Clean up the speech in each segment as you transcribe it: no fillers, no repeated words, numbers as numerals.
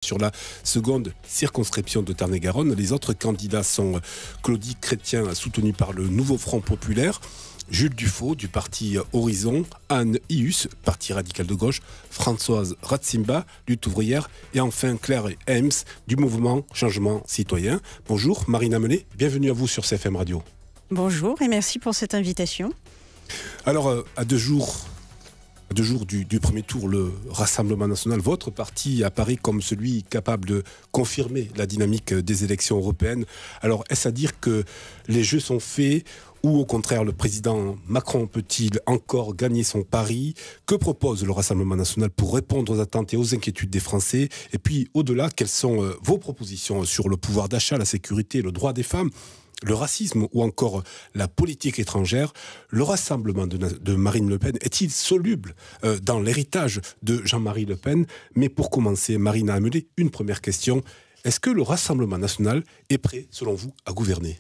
sur la seconde circonscription de Tarn-et-Garonne. Les autres candidats sont Claudie Chrétien, soutenu par le Nouveau Front Populaire, Jules Dufaux du parti Horizon, Anne Hius, parti radical de gauche, Françoise Ratsimba, lutte ouvrière et enfin Claire Hems du mouvement Changement Citoyen. Bonjour Marine Amelé, bienvenue à vous sur CFM Radio. Bonjour et merci pour cette invitation. Alors à deux jours du premier tour, le Rassemblement national, votre parti apparaît comme celui capable de confirmer la dynamique des élections européennes. Alors est-ce à dire que les jeux sont faits ou au contraire le président Macron peut-il encore gagner son pari? Que propose le Rassemblement national pour répondre aux attentes et aux inquiétudes des Français? Et puis au-delà, quelles sont vos propositions sur le pouvoir d'achat, la sécurité, le droit des femmes, le racisme ou encore la politique étrangère? Le rassemblement de Marine Le Pen est-il soluble dans l'héritage de Jean-Marie Le Pen? Mais pour commencer, Marine Amelé, une première question. Est-ce que le Rassemblement national est prêt, selon vous, à gouverner?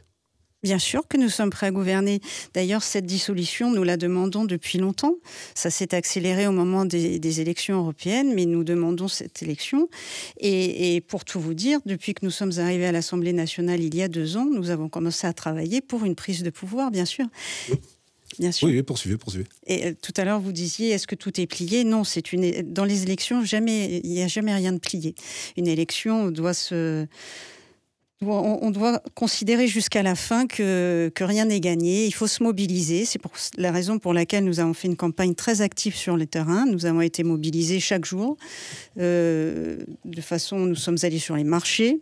Bien sûr que nous sommes prêts à gouverner. D'ailleurs, cette dissolution, nous la demandons depuis longtemps. Ça s'est accéléré au moment des élections européennes, mais nous demandons cette élection. Et pour tout vous dire, depuis que nous sommes arrivés à l'Assemblée nationale il y a 2 ans, nous avons commencé à travailler pour une prise de pouvoir, bien sûr. Bien sûr. Oui, poursuivez. Et tout à l'heure, vous disiez, est-ce que tout est plié? Non, dans les élections, il n'y a jamais rien de plié. Une élection on doit considérer jusqu'à la fin que rien n'est gagné. Il faut se mobiliser. C'est la raison pour laquelle nous avons fait une campagne très active sur le terrain. Nous avons été mobilisés chaque jour. Nous sommes allés sur les marchés.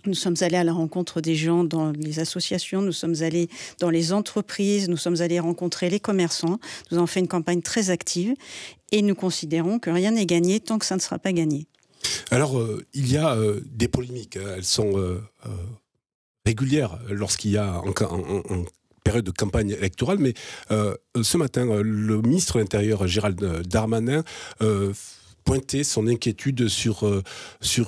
Nous sommes allés à la rencontre des gens dans les associations. Nous sommes allés dans les entreprises. Nous sommes allés rencontrer les commerçants. Nous avons fait une campagne très active. Et nous considérons que rien n'est gagné tant que ça ne sera pas gagné. Alors, il y a des polémiques, elles sont régulières lorsqu'il y a en période de campagne électorale, mais ce matin, le ministre de l'Intérieur, Gérald Darmanin, pointer son inquiétude sur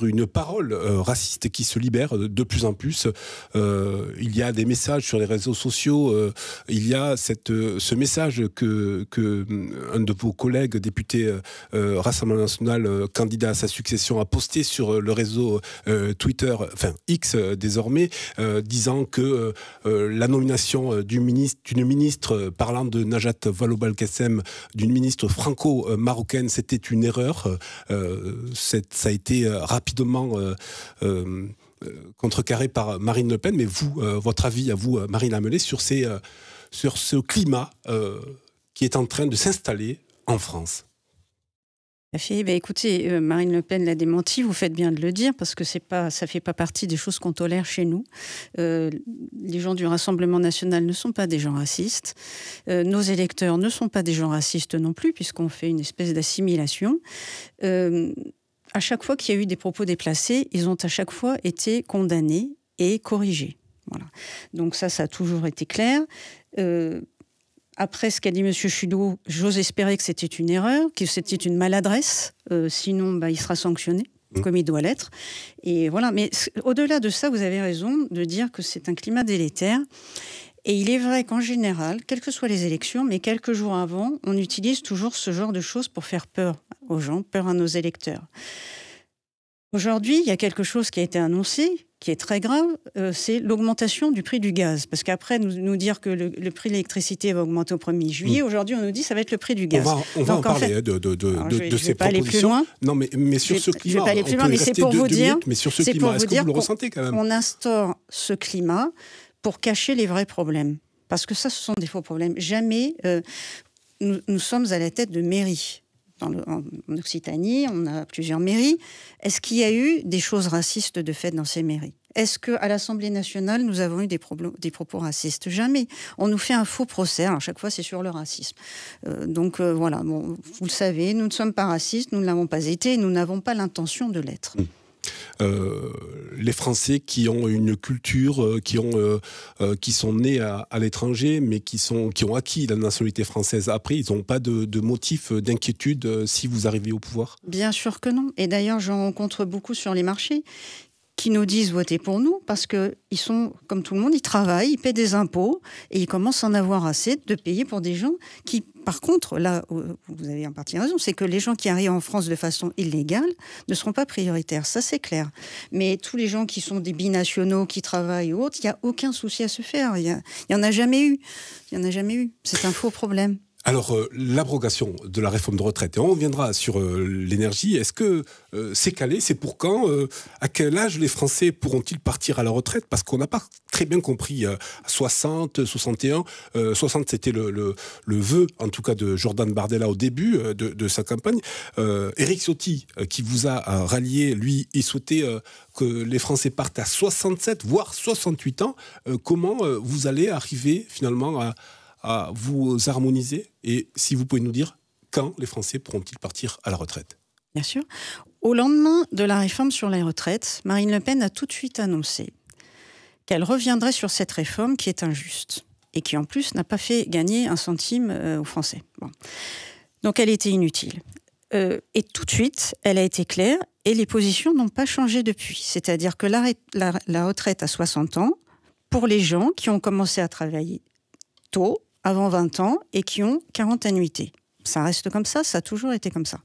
une parole raciste qui se libère de plus en plus. Il y a des messages sur les réseaux sociaux. Il y a ce message que un de vos collègues députés Rassemblement national, candidat à sa succession, a posté sur le réseau Twitter, enfin X désormais, disant que la nomination d'une ministre parlant de Najat Vallaud-Belkacem, d'une ministre franco-marocaine, c'était une erreur. Ça a été rapidement contrecarré par Marine Le Pen. Mais vous, votre avis à vous, Marine Amelé, sur ce climat qui est en train de s'installer en France? Écoutez, Marine Le Pen l'a démenti, vous faites bien de le dire, parce que ça ne fait pas partie des choses qu'on tolère chez nous. Les gens du Rassemblement national ne sont pas des gens racistes. Nos électeurs ne sont pas des gens racistes non plus, puisqu'on fait une espèce d'assimilation. À chaque fois qu'il y a eu des propos déplacés, ils ont à chaque fois été condamnés et corrigés. Voilà. Donc ça a toujours été clair. Après ce qu'a dit M. Chudeau, j'ose espérer que c'était une erreur, que c'était une maladresse. Sinon, il sera sanctionné, comme il doit l'être. Et voilà. Mais au-delà de ça, vous avez raison de dire que c'est un climat délétère. Et il est vrai qu'en général, quelles que soient les élections, mais quelques jours avant, on utilise toujours ce genre de choses pour faire peur aux gens, peur à nos électeurs. Aujourd'hui, il y a quelque chose qui a été annoncé, qui est très grave, c'est l'augmentation du prix du gaz. Parce qu'après, nous dire que le prix de l'électricité va augmenter au 1er juillet, aujourd'hui, on nous dit que ça va être le prix du gaz. On va en parler de ces propositions. Aller plus loin. Non, mais sur ce climat, je vais pas aller plus loin, mais c'est pour vous dire, mais sur ce climat, est-ce que vous le ressentez quand même? On instaure ce climat pour cacher les vrais problèmes. Parce que ça, ce sont des faux problèmes. Jamais nous sommes à la tête de mairies. En Occitanie, on a plusieurs mairies. Est-ce qu'il y a eu des choses racistes de fait dans ces mairies? Est-ce qu'à l'Assemblée nationale, nous avons eu des propos racistes? Jamais. On nous fait un faux procès. Alors, chaque fois, c'est sur le racisme. Voilà, vous le savez, nous ne sommes pas racistes, nous ne l'avons pas été, nous n'avons pas l'intention de l'être. Les Français qui ont une culture, qui sont nés à l'étranger, mais qui ont acquis la nationalité française après, ils n'ont pas de motif d'inquiétude si vous arrivez au pouvoir? Bien sûr que non. Et d'ailleurs, j'en rencontre beaucoup sur les marchés qui nous disent voter pour nous, parce qu'ils sont, comme tout le monde, ils travaillent, ils paient des impôts, et ils commencent à en avoir assez de payer pour des gens qui, par contre, là, vous avez en partie raison, c'est que les gens qui arrivent en France de façon illégale ne seront pas prioritaires, ça c'est clair. Mais tous les gens qui sont des binationaux, qui travaillent ou autres, il n'y a aucun souci à se faire. Il n'y en a jamais eu. Il n'y en a jamais eu. C'est un faux problème. Alors, l'abrogation de la réforme de retraite, et on reviendra sur l'énergie, est-ce que c'est calé, c'est pour quand à quel âge les Français pourront-ils partir à la retraite? Parce qu'on n'a pas très bien compris, 60, 61, 60 c'était le vœu, en tout cas de Jordan Bardella au début de sa campagne. Éric Ciotti, qui vous a rallié, lui, il souhaitait que les Français partent à 67, voire 68 ans. Comment vous allez arriver finalement à vous harmoniser, et si vous pouvez nous dire quand les Français pourront-ils partir à la retraite? Bien sûr. Au lendemain de la réforme sur les retraites, Marine Le Pen a tout de suite annoncé qu'elle reviendrait sur cette réforme qui est injuste et qui en plus n'a pas fait gagner un centime aux Français. Bon. Donc elle était inutile. Et tout de suite, elle a été claire et les positions n'ont pas changé depuis. C'est-à-dire que la retraite à 60 ans, pour les gens qui ont commencé à travailler tôt, avant 20 ans, et qui ont 40 annuités. Ça reste comme ça a toujours été comme ça.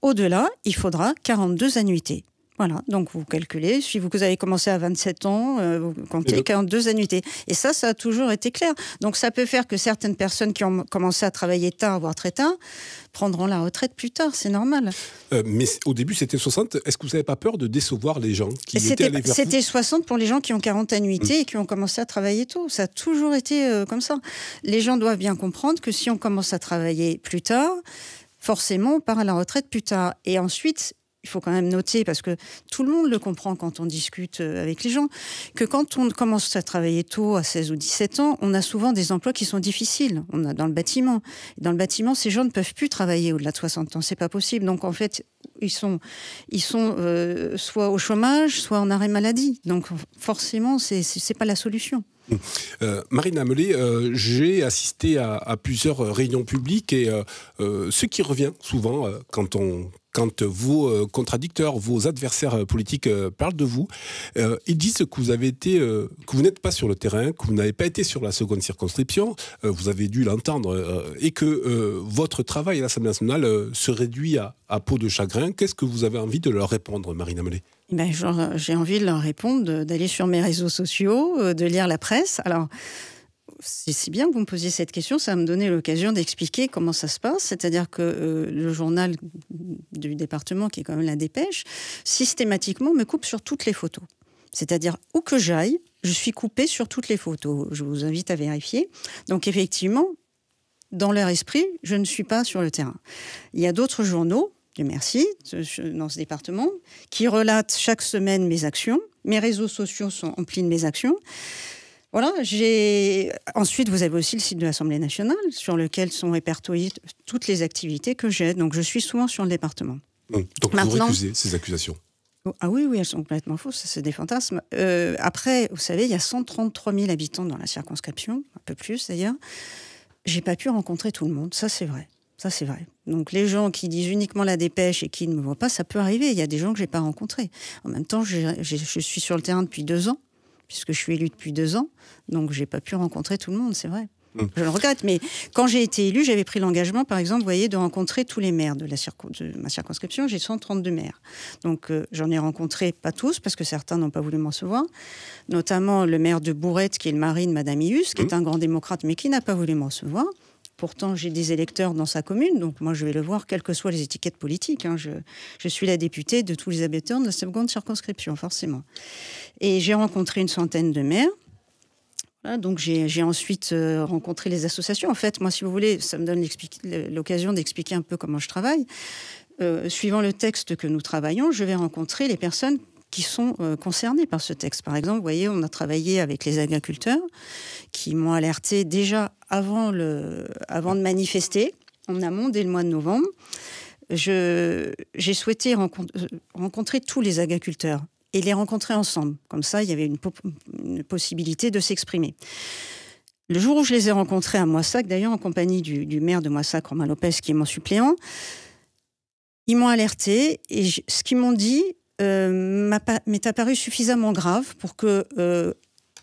Au-delà, il faudra 42 annuités. Voilà, donc vous calculez, si vous avez commencé à 27 ans, vous comptez 42 annuités. Et ça a toujours été clair. Donc ça peut faire que certaines personnes qui ont commencé à travailler tard, voire très tard, prendront la retraite plus tard, c'est normal. Mais au début, c'était 60. Est-ce que vous n'avez pas peur de décevoir les gens qui étaient allés vers vous? C'était 60 pour les gens qui ont 40 annuités et qui ont commencé à travailler tôt. Ça a toujours été comme ça. Les gens doivent bien comprendre que si on commence à travailler plus tard, forcément, on part à la retraite plus tard. Et ensuite, il faut quand même noter, parce que tout le monde le comprend quand on discute avec les gens, que quand on commence à travailler tôt, à 16 ou 17 ans, on a souvent des emplois qui sont difficiles. On a dans le bâtiment. Dans le bâtiment, ces gens ne peuvent plus travailler au-delà de 60 ans. C'est pas possible. Donc, en fait, ils sont soit au chômage, soit en arrêt maladie. Donc, forcément, c'est pas la solution. Marine Amelé, j'ai assisté à plusieurs réunions publiques et ce qui revient souvent quand vos contradicteurs, vos adversaires politiques parlent de vous, ils disent que vous n'êtes pas sur le terrain, que vous n'avez pas été sur la seconde circonscription, vous avez dû l'entendre, et que votre travail à l'Assemblée nationale se réduit à peau de chagrin. Qu'est-ce que vous avez envie de leur répondre, Marine Amelé? J'ai envie de leur répondre, d'aller sur mes réseaux sociaux, de lire la presse. Alors, c'est bien que vous me posiez cette question, ça va me donner l'occasion d'expliquer comment ça se passe. C'est-à-dire que le journal du département, qui est quand même La Dépêche, systématiquement me coupe sur toutes les photos. C'est-à-dire, où que j'aille, je suis coupée sur toutes les photos. Je vous invite à vérifier. Donc, effectivement, dans leur esprit, je ne suis pas sur le terrain. Il y a d'autres journaux, Dieu merci, dans ce département, qui relatent chaque semaine mes actions. Mes réseaux sociaux sont emplis de mes actions. Voilà, ensuite, vous avez aussi le site de l'Assemblée nationale, sur lequel sont répertoriées toutes les activités que j'ai. Donc, je suis souvent sur le département. Donc, vous récusez ces accusations? Ah oui, elles sont complètement fausses, c'est des fantasmes. Après, vous savez, il y a 133 000 habitants dans la circonscription, un peu plus d'ailleurs. J'ai pas pu rencontrer tout le monde, ça c'est vrai. Ça, c'est vrai. Donc, les gens qui disent uniquement La Dépêche et qui ne me voient pas, ça peut arriver. Il y a des gens que je n'ai pas rencontrés. En même temps, je suis sur le terrain depuis 2 ans, puisque je suis élue depuis 2 ans. Donc, je n'ai pas pu rencontrer tout le monde, c'est vrai. Je le regrette. Mais quand j'ai été élue, j'avais pris l'engagement, par exemple, vous voyez, de rencontrer tous les maires de ma circonscription. J'ai 132 maires. Donc, j'en ai rencontré pas tous, parce que certains n'ont pas voulu m'en recevoir. Notamment le maire de Bourrette, qui est le mari de Madame Ius, qui est un grand démocrate, mais qui n'a pas voulu m'en recevoir. Pourtant, j'ai des électeurs dans sa commune, donc moi je vais le voir, quelles que soient les étiquettes politiques. Je suis la députée de tous les habitants de la seconde circonscription, forcément. Et j'ai rencontré une centaine de maires. Voilà, donc j'ai ensuite rencontré les associations. En fait, moi, si vous voulez, ça me donne l'occasion d'expliquer un peu comment je travaille. Suivant le texte que nous travaillons, je vais rencontrer les personnes qui sont concernés par ce texte. Par exemple, vous voyez, on a travaillé avec les agriculteurs qui m'ont alerté déjà avant de manifester, en amont, dès le mois de novembre. J'ai souhaité rencontrer tous les agriculteurs et les rencontrer ensemble. Comme ça, il y avait une possibilité de s'exprimer. Le jour où je les ai rencontrés à Moissac, d'ailleurs en compagnie du maire de Moissac, Romain Lopez, qui est mon suppléant, ils m'ont alerté et ce qu'ils m'ont dit m'est apparu suffisamment grave pour que,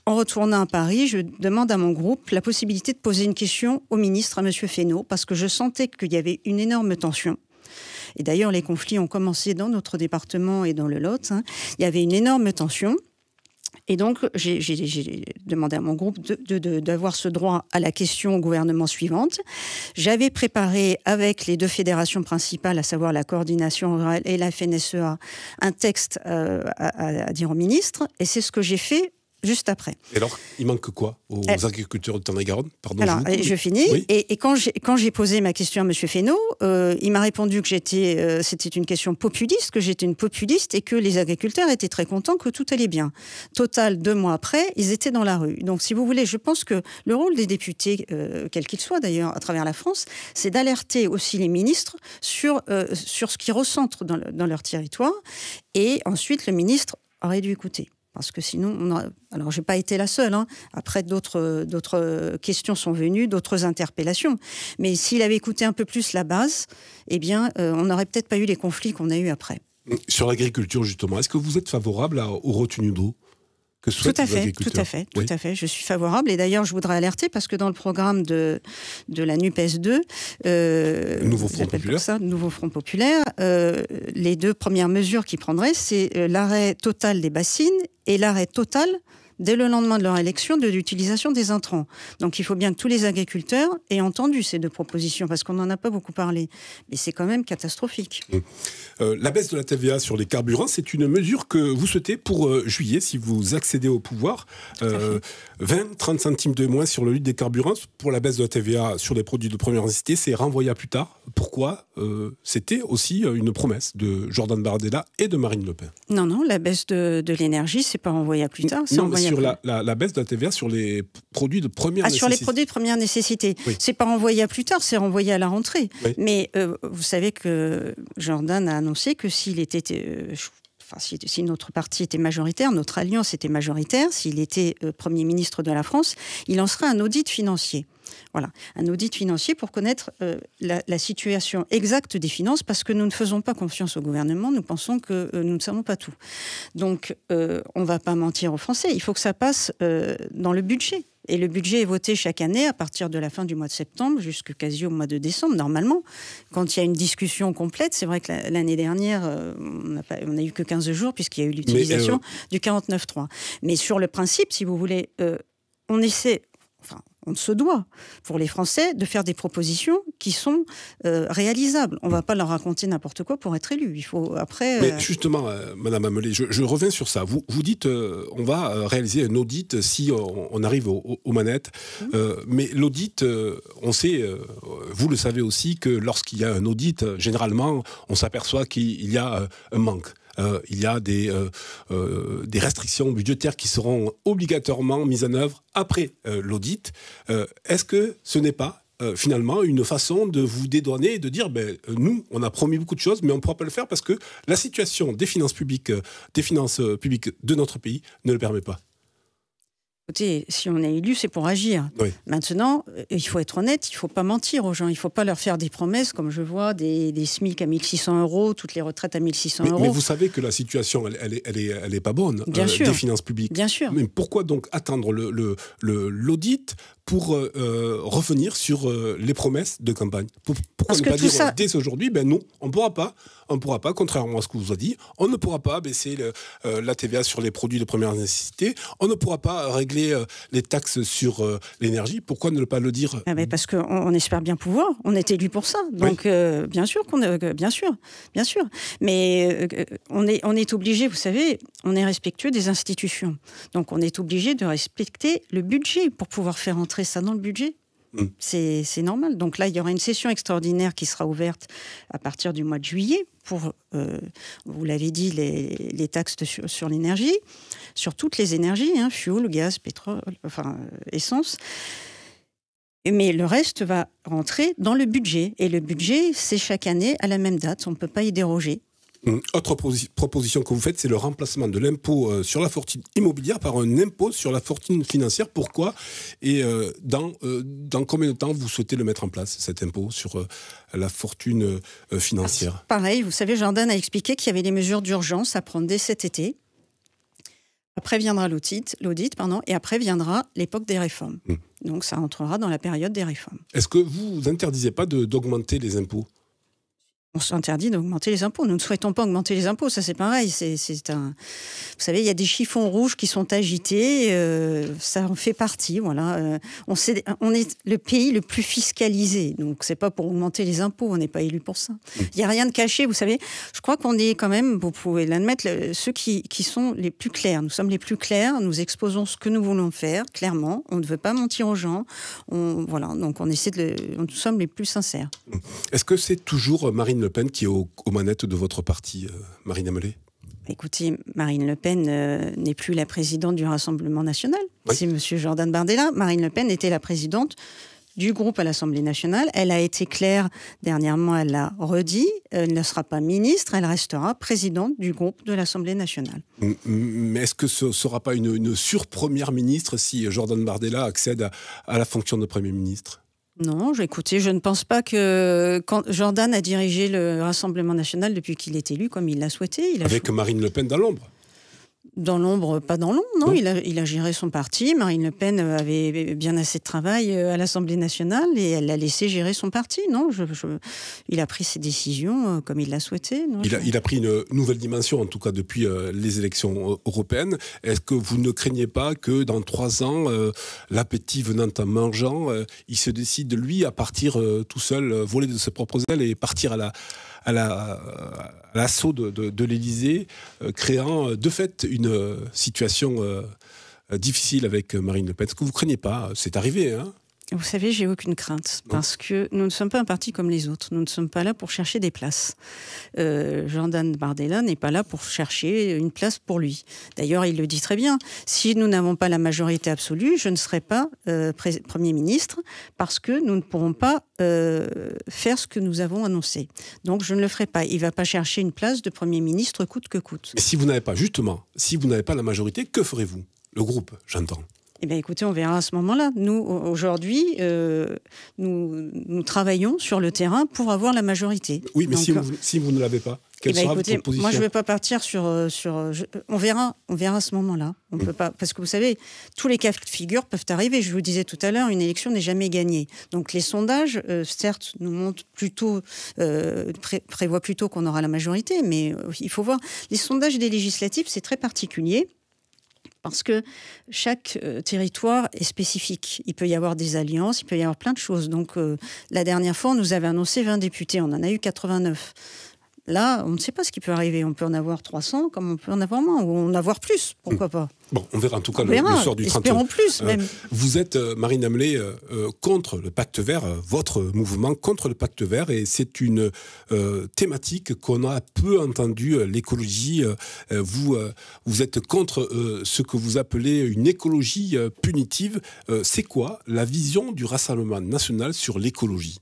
en retournant à Paris, je demande à mon groupe la possibilité de poser une question au ministre, à M. Fesneau, parce que je sentais qu'il y avait une énorme tension. Et d'ailleurs, les conflits ont commencé dans notre département et dans le Lot. Il y avait une énorme tension. Et donc, j'ai demandé à mon groupe d'avoir ce droit à la question au gouvernement suivante. J'avais préparé avec les deux fédérations principales, à savoir la coordination rurale et la FNSEA, un texte à dire au ministre. Et c'est ce que j'ai fait juste après. Et alors, il manque quoi aux agriculteurs de Tarn-et-Garonne? Pardon. Alors, je finis. Oui. Et quand j'ai posé ma question à M. Fesneau, il m'a répondu que c'était une question populiste, que j'étais une populiste et que les agriculteurs étaient très contents, que tout allait bien. Total, 2 mois après, ils étaient dans la rue. Donc, si vous voulez, je pense que le rôle des députés, quels qu'ils soient d'ailleurs, à travers la France, c'est d'alerter aussi les ministres sur ce qu'ils ressentent dans leur territoire. Et ensuite, le ministre aurait dû écouter. Parce que sinon, alors j'ai pas été la seule. Après, d'autres questions sont venues, d'autres interpellations. Mais s'il avait écouté un peu plus la base, eh bien, on n'aurait peut-être pas eu les conflits qu'on a eus après. Sur l'agriculture, justement, est-ce que vous êtes favorable aux retenues d'eau que souhaitent les agriculteurs? Tout à fait. Je suis favorable. Et d'ailleurs, je voudrais alerter parce que dans le programme de la NUPES 2, Nouveau Front Populaire, Nouveau Front Populaire, les 2 premières mesures qu'ils prendraient, c'est l'arrêt total des bassines et l'arrêt total, dès le lendemain de leur élection, de l'utilisation des intrants. Donc il faut bien que tous les agriculteurs aient entendu ces 2 propositions, parce qu'on n'en a pas beaucoup parlé. Mais c'est quand même catastrophique. La baisse de la TVA sur les carburants, c'est une mesure que vous souhaitez pour juillet, si vous accédez au pouvoir. 20-30 centimes de moins sur le litre des carburants. Pour la baisse de la TVA sur les produits de première nécessité, c'est renvoyé à plus tard. Pourquoi? C'était aussi une promesse de Jordan Bardella et de Marine Le Pen. Non, la baisse de l'énergie, c'est pas renvoyé à plus tard. Non, mais sur la baisse de la TVA sur les produits de première nécessité. Sur les produits de première nécessité. Oui. C'est pas renvoyé à plus tard, c'est renvoyé à la rentrée. Oui. Mais vous savez que Jordan a annoncé que s'il était... si notre parti était majoritaire, notre alliance était majoritaire, s'il était Premier ministre de la France, il lancerait un audit financier. Voilà, un audit financier pour connaître la situation exacte des finances, parce que nous ne faisons pas confiance au gouvernement, nous pensons que nous ne savons pas tout. Donc, on ne va pas mentir aux Français, il faut que ça passe dans le budget. Et le budget est voté chaque année à partir de la fin du mois de septembre jusqu'à quasi au mois de décembre, normalement. Quand il y a une discussion complète, c'est vrai que l'année dernière, on n'a eu que 15 jours puisqu'il y a eu l'utilisation du 49.3. Mais sur le principe, si vous voulez, on essaie... on se doit, pour les Français, de faire des propositions qui sont réalisables. On ne va pas leur raconter n'importe quoi pour être élu. Il faut après... Mais justement, Madame Amelé, je reviens sur ça. Vous dites, on va réaliser un audit si on arrive aux manettes. Mais l'audit, on sait, vous le savez aussi, que lorsqu'il y a un audit, généralement, on s'aperçoit qu'il y a un manque. Il y a des restrictions budgétaires qui seront obligatoirement mises en œuvre après l'audit. Est-ce que ce n'est pas finalement une façon de vous dédouaner et de dire nous, on a promis beaucoup de choses, mais on ne pourra pas le faire parce que la situation des finances publiques de notre pays ne le permet pas? Écoutez, si on est élu, c'est pour agir. Oui. Maintenant, il faut être honnête, il ne faut pas mentir aux gens. Il ne faut pas leur faire des promesses, comme je vois, des SMIC à 1 600 €, toutes les retraites à 1 600 €. Mais vous savez que la situation, elle est pas bonne, bien sûr, des finances publiques. Bien sûr. Mais pourquoi donc attendre l'audit pour revenir sur les promesses de campagne? Pourquoi ne pas dire dès aujourd'hui, non, on ne pourra pas, contrairement à ce que vous avez dit, on ne pourra pas baisser la TVA sur les produits de première nécessité, on ne pourra pas régler les taxes sur l'énergie. Pourquoi ne pas le dire? Parce qu'on espère bien pouvoir, on est élu pour ça. Donc oui. Bien sûr. Mais on est obligé, vous savez, on est respectueux des institutions. Donc on est obligé de respecter le budget pour pouvoir faire entrer ça dans le budget. C'est normal. Donc là, il y aura une session extraordinaire qui sera ouverte à partir du mois de juillet pour, vous l'avez dit, les taxes sur l'énergie, sur toutes les énergies, fuel, gaz, pétrole, essence. Mais le reste va rentrer dans le budget. Et le budget, c'est chaque année à la même date. On ne peut pas y déroger. Autre proposition que vous faites, c'est le remplacement de l'impôt sur la fortune immobilière par un impôt sur la fortune financière. Pourquoi? Et dans combien de temps vous souhaitez le mettre en place, cet impôt sur la fortune financière? Pareil, vous savez, Jordan a expliqué qu'il y avait des mesures d'urgence à prendre dès cet été. Après viendra l'audit, et après viendra l'époque des réformes. Donc ça entrera dans la période des réformes. Est-ce que vous interdisez pas d'augmenter les impôts? On s'interdit d'augmenter les impôts. Nous ne souhaitons pas augmenter les impôts. Ça, c'est pareil. Vous savez, il y a des chiffons rouges qui sont agités. Ça en fait partie. Voilà. On est le pays le plus fiscalisé. Donc, c'est pas pour augmenter les impôts. On n'est pas élu pour ça. Il n'y a rien de caché. Vous savez, je crois qu'on est quand même, vous pouvez l'admettre, ceux qui sont les plus clairs. Nous sommes les plus clairs. Nous exposons ce que nous voulons faire, clairement. On ne veut pas mentir aux gens. Voilà. Donc, nous sommes les plus sincères. Est-ce que c'est toujours Marine Le Pen qui est aux manettes de votre parti, Marine Amelé? Écoutez, Marine Le Pen n'est plus la présidente du Rassemblement national. Oui. C'est M. Jordan Bardella. Marine Le Pen était la présidente du groupe à l'Assemblée nationale. Elle a été claire dernièrement, elle l'a redit, elle ne sera pas ministre, elle restera présidente du groupe de l'Assemblée nationale. Mais est-ce que ce ne sera pas une surpremière ministre si Jordan Bardella accède à la fonction de Premier ministre? Non, écoutez, je ne pense pas que quand Jordan a dirigé le Rassemblement national depuis qu'il est élu, comme il l'a souhaité. Avec Marine Le Pen dans l'ombre? Dans l'ombre, pas dans l'ombre, non. Il a géré son parti. Marine Le Pen avait bien assez de travail à l'Assemblée nationale et elle l'a laissé gérer son parti. Non, il a pris ses décisions comme il l'a souhaité. Non, il a pris une nouvelle dimension, en tout cas depuis les élections européennes. Est-ce que vous ne craignez pas que dans 3 ans, l'appétit venant en mangeant, il se décide, lui, à partir tout seul, voler de ses propres ailes et partir à l'assaut de l'Élysée, créant de fait une situation difficile avec Marine Le Pen? Est-ce que vous ne craignez pas? C'est arrivé, hein? Vous savez, j'ai aucune crainte, parce que nous ne sommes pas un parti comme les autres. Nous ne sommes pas là pour chercher des places. Jordan Bardella n'est pas là pour chercher une place pour lui. D'ailleurs, il le dit très bien. Si nous n'avons pas la majorité absolue, je ne serai pas Premier ministre, parce que nous ne pourrons pas faire ce que nous avons annoncé. Donc, je ne le ferai pas. Il ne va pas chercher une place de Premier ministre coûte que coûte. Mais si vous n'avez pas, justement, si vous n'avez pas la majorité, que ferez-vous? Le groupe, j'entends. Eh bien, écoutez, on verra à ce moment-là. Nous, aujourd'hui, nous travaillons sur le terrain pour avoir la majorité. Oui, mais donc, si vous ne l'avez pas, quelle sera votre position? Moi, je ne vais pas partir sur... on verra à ce moment-là. On peut pas, parce que vous savez, tous les cas de figure peuvent arriver. Je vous disais tout à l'heure, une élection n'est jamais gagnée. Donc, les sondages, certes, nous montrent plutôt, prévoient plutôt qu'on aura la majorité, mais il faut voir. Les sondages des législatives, c'est très particulier. Parce que chaque territoire est spécifique. Il peut y avoir des alliances, il peut y avoir plein de choses. Donc, la dernière fois, on nous avait annoncé 20 députés. On en a eu 89. Là, on ne sait pas ce qui peut arriver. On peut en avoir 300, comme on peut en avoir moins, ou en avoir plus. Pourquoi pas? Bon, on verra en tout cas le sort du 30. Espérons plus, même. Vous êtes, Marine Amelé, contre le pacte vert, votre mouvement contre le pacte vert, et c'est une thématique qu'on a peu entendue, l'écologie. Vous êtes contre ce que vous appelez une écologie punitive. C'est quoi la vision du Rassemblement national sur l'écologie?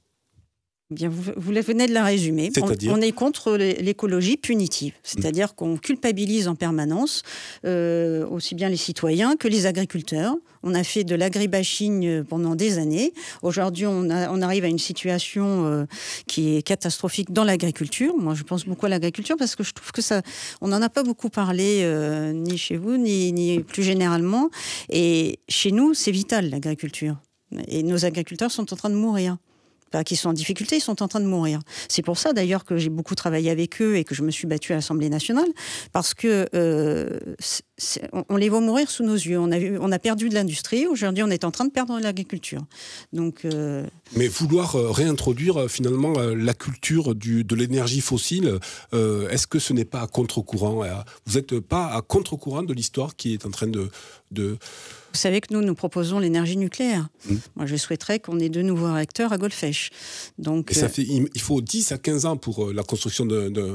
Bien, vous venez de la résumer. On est contre l'écologie punitive, c'est-à-dire qu'on culpabilise en permanence aussi bien les citoyens que les agriculteurs. On a fait de l'agribashing pendant des années. Aujourd'hui, on arrive à une situation qui est catastrophique dans l'agriculture. Moi, je pense beaucoup à l'agriculture parce que je trouve que on n'en a pas beaucoup parlé, ni chez vous, ni plus généralement. Et chez nous, c'est vital, l'agriculture. Et nos agriculteurs sont en train de mourir. Pas qu'ils sont en difficulté, ils sont en train de mourir. C'est pour ça d'ailleurs que j'ai beaucoup travaillé avec eux et que je me suis battue à l'Assemblée nationale, parce que on les voit mourir sous nos yeux. On a perdu de l'industrie, aujourd'hui on est en train de perdre l'agriculture. Donc, mais vouloir réintroduire finalement la culture de l'énergie fossile, est-ce que ce n'est pas à contre-courant? Vous n'êtes pas à contre-courant de l'histoire qui est en train de... Vous savez que nous proposons l'énergie nucléaire. Moi, je souhaiterais qu'on ait 2 nouveaux réacteurs à Golfech. Donc, il faut 10 à 15 ans pour la construction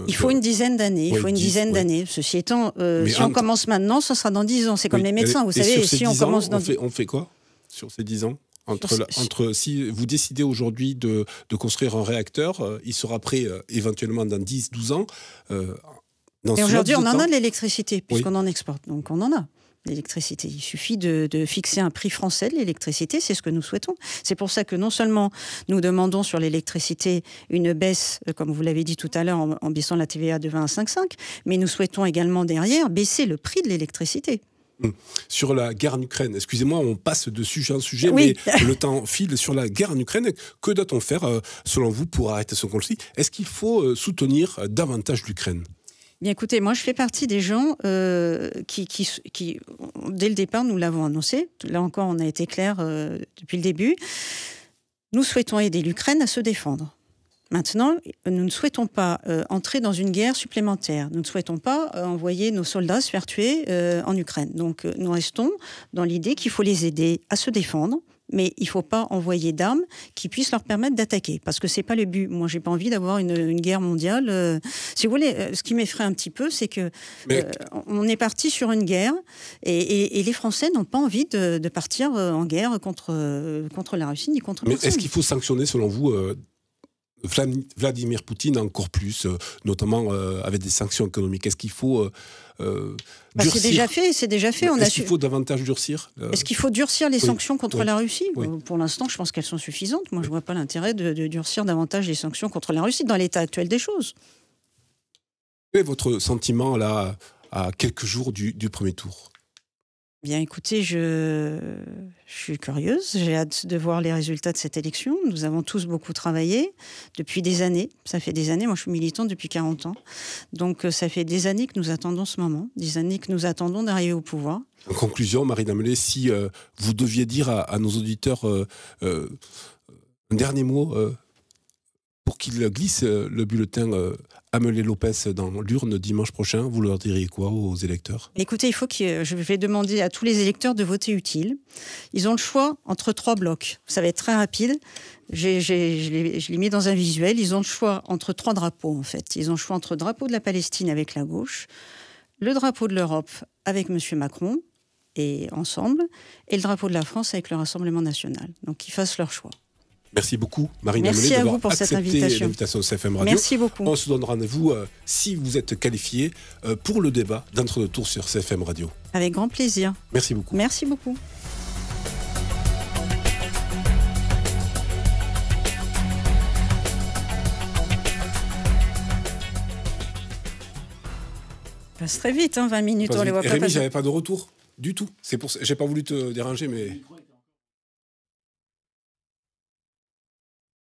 Il faut une dizaine d'années. Ceci étant, si on commence maintenant, ça sera dans 10 ans. C'est comme les médecins, vous savez. Si on commence dans on fait quoi sur ces 10 ans? Si vous décidez aujourd'hui de construire un réacteur, il sera prêt éventuellement dans 10-12 ans. Et aujourd'hui, on en a de l'électricité, puisqu'on en exporte. Donc on en a. L'électricité. Il suffit de fixer un prix français de l'électricité, c'est ce que nous souhaitons. C'est pour ça que non seulement nous demandons sur l'électricité une baisse, comme vous l'avez dit tout à l'heure, en baissant la TVA de 20 à 5,5, mais nous souhaitons également derrière baisser le prix de l'électricité. Sur la guerre en Ukraine, excusez-moi, on passe de sujet en sujet, oui. Mais le temps file. Sur la guerre en Ukraine, que doit-on faire, selon vous, pour arrêter ce conflit? Est-ce qu'il faut soutenir davantage l'Ukraine? Bien écoutez, moi je fais partie des gens qui, dès le départ, nous l'avons annoncé, là encore on a été clair depuis le début, nous souhaitons aider l'Ukraine à se défendre. Maintenant, nous ne souhaitons pas entrer dans une guerre supplémentaire. Nous ne souhaitons pas envoyer nos soldats se faire tuer en Ukraine. Donc nous restons dans l'idée qu'il faut les aider à se défendre, mais il ne faut pas envoyer d'armes qui puissent leur permettre d'attaquer, parce que ce n'est pas le but. Moi, je n'ai pas envie d'avoir une guerre mondiale. Si vous voulez, ce qui m'effraie un petit peu, c'est que on est parti sur une guerre, et les Français n'ont pas envie de partir en guerre contre la Russie, ni contre personne. Mais est-ce qu'il faut sanctionner, selon vous, Vladimir Poutine encore plus, notamment avec des sanctions économiques? Est-ce qu'il faut durcir? C'est déjà fait. Est-ce qu'il faut davantage durcir Est-ce qu'il faut durcir les sanctions contre la Russie? Oui. Pour l'instant, je pense qu'elles sont suffisantes. Moi, je ne vois pas l'intérêt de durcir davantage les sanctions contre la Russie dans l'état actuel des choses. Quel est votre sentiment là, à quelques jours du premier tour? Bien, écoutez, je suis curieuse. J'ai hâte de voir les résultats de cette élection. Nous avons tous beaucoup travaillé depuis des années. Ça fait des années. Moi, je suis militante depuis 40 ans. Donc, ça fait des années que nous attendons ce moment. Des années que nous attendons d'arriver au pouvoir. En conclusion, Marine Amelé, si vous deviez dire à nos auditeurs un dernier mot pour qu'ils glissent le bulletin Amelé Lopez dans l'urne dimanche prochain, vous leur diriez quoi aux électeurs? Écoutez, je vais demander à tous les électeurs de voter utile. Ils ont le choix entre 3 blocs. Ça va être très rapide. Je l'ai mis dans un visuel. Ils ont le choix entre 3 drapeaux, en fait. Ils ont le choix entre le drapeau de la Palestine avec la gauche, le drapeau de l'Europe avec M. Macron, et ensemble, et le drapeau de la France avec le Rassemblement national. Donc, qu'ils fassent leur choix. Merci beaucoup, Marine Amelé, Merci à d'avoir vous pour cette accepté invitation. l'invitation de CFM Radio. Merci beaucoup. On se donne rendez-vous, si vous êtes qualifié, pour le débat d'entre-deux tours sur CFM Radio. Avec grand plaisir. Merci beaucoup. Merci beaucoup. Ça passe très vite, 20 minutes, on les voit pas. Rémi, j'avais pas de retour du tout. C'est pour ça, j'ai pas voulu te déranger, mais.